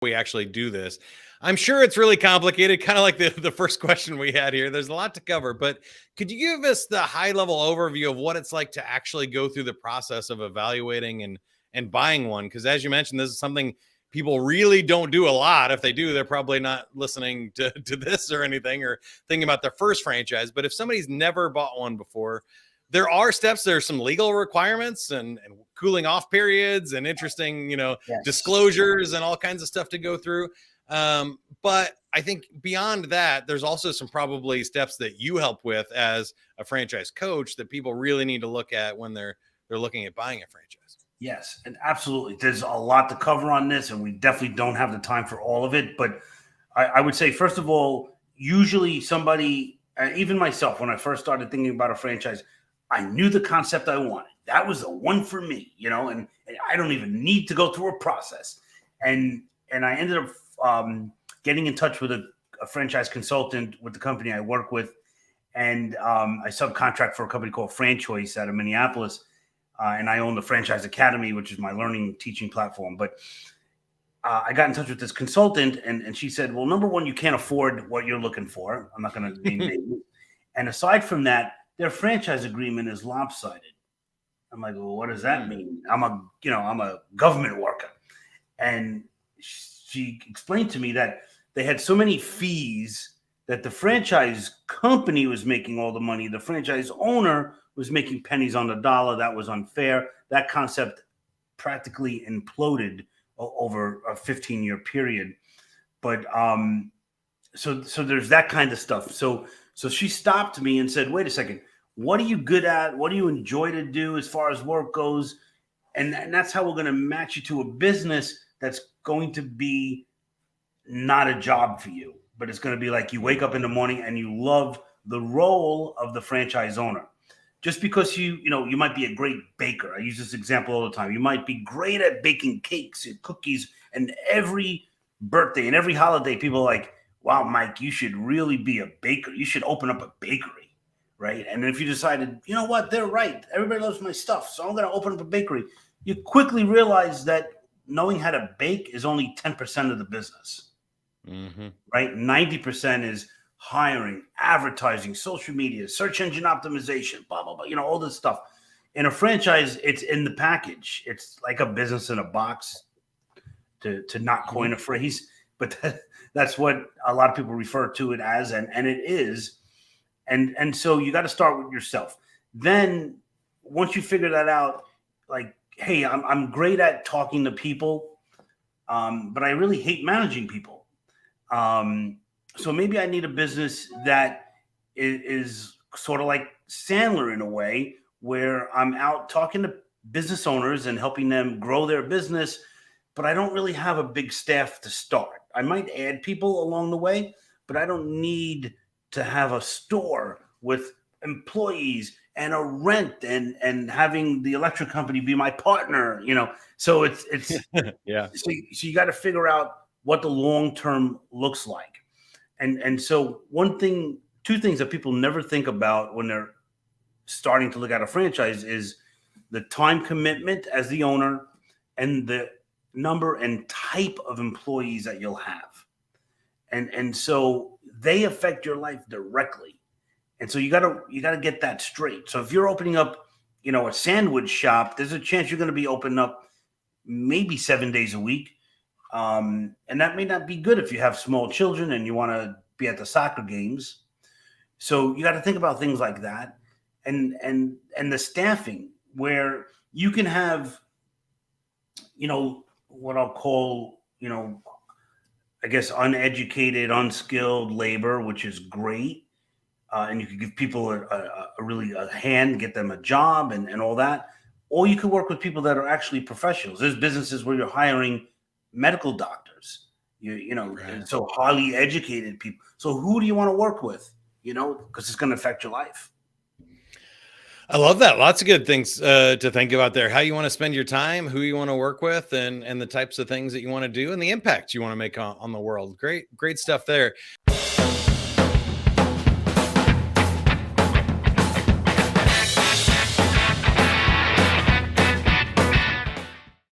we actually do this? I'm sure it's really complicated, kind of like the first question we had here. There's a lot to cover, but could you give us the high level overview of what it's like to actually go through the process of evaluating and buying one? Because as you mentioned, this is something people really don't do a lot. If they do, they're probably not listening to this or anything, or thinking about their first franchise. But if somebody's never bought one before, there are steps. There's some legal requirements and cooling off periods and interesting, Yes. disclosures and all kinds of stuff to go through. But I think beyond that, there's also some probably steps that you help with as a franchise coach that people really need to look at when they're looking at buying a franchise. Yes, and absolutely. There's a lot to cover on this, and we definitely don't have the time for all of it. But I would say, first of all, usually somebody, even myself, when I first started thinking about a franchise, I knew the concept I wanted. That was the one for me, and I don't even need to go through a process. And I ended up getting in touch with a franchise consultant with the company I work with, and I subcontract for a company called Franchoice out of Minneapolis. And I own the Franchise Academy, which is my learning teaching platform. But I got in touch with this consultant, and she said, well, number one, you can't afford what you're looking for. I'm not going to name names. And aside from that, their franchise agreement is lopsided. I'm like, well, what does that mean? I'm a government worker. And she explained to me that they had so many fees that the franchise company was making all the money. The franchise owner was making pennies on the dollar. That was unfair. That concept practically imploded over a 15-year period. But so there's that kind of stuff. So she stopped me and said, wait a second, what are you good at? What do you enjoy to do as far as work goes? And that's how we're going to match you to a business that's going to be not a job for you, but it's going to be like you wake up in the morning and you love the role of the franchise owner. Just because you might be a great baker. I use this example all the time. You might be great at baking cakes and cookies, and every birthday and every holiday, people are like, wow, Mike, you should really be a baker. You should open up a bakery, right? And if you decided, you know what, they're right. Everybody loves my stuff, so I'm going to open up a bakery. You quickly realize that knowing how to bake is only 10% of the business, right? 90% is hiring, advertising, social media, search engine optimization, blah, blah, blah, all this stuff. In a franchise, it's in the package. It's like a business in a box, to not coin a phrase, but that's what a lot of people refer to it as, and it is. And so you got to start with yourself. Then once you figure that out, like, hey, I'm great at talking to people, but I really hate managing people. So maybe I need a business that is sort of like Sandler in a way, where I'm out talking to business owners and helping them grow their business, but I don't really have a big staff to start. I might add people along the way, but I don't need to have a store with employees and a rent and having the electric company be my partner, So it's yeah. So you got to figure out what the long term looks like. And so two things that people never think about when they're starting to look at a franchise is the time commitment as the owner and the number and type of employees that you'll have. And so they affect your life directly. And so you gotta get that straight. So if you're opening up, a sandwich shop, there's a chance you're going to be opening up maybe 7 days a week. And that may not be good if you have small children and you want to be at the soccer games. So you got to think about things like that, and the staffing, where you can have, what I'll call, I guess, uneducated, unskilled labor, which is great. And you could give people a hand, get them a job and all that. Or you could work with people that are actually professionals. There's businesses where you're hiring medical doctors, right. So highly educated people. So who do you want to work with? Because it's going to affect your life. I love that. Lots of good things to think about there. How you want to spend your time, who you want to work with, and the types of things that you want to do, and the impact you want to make on the world. Great stuff there.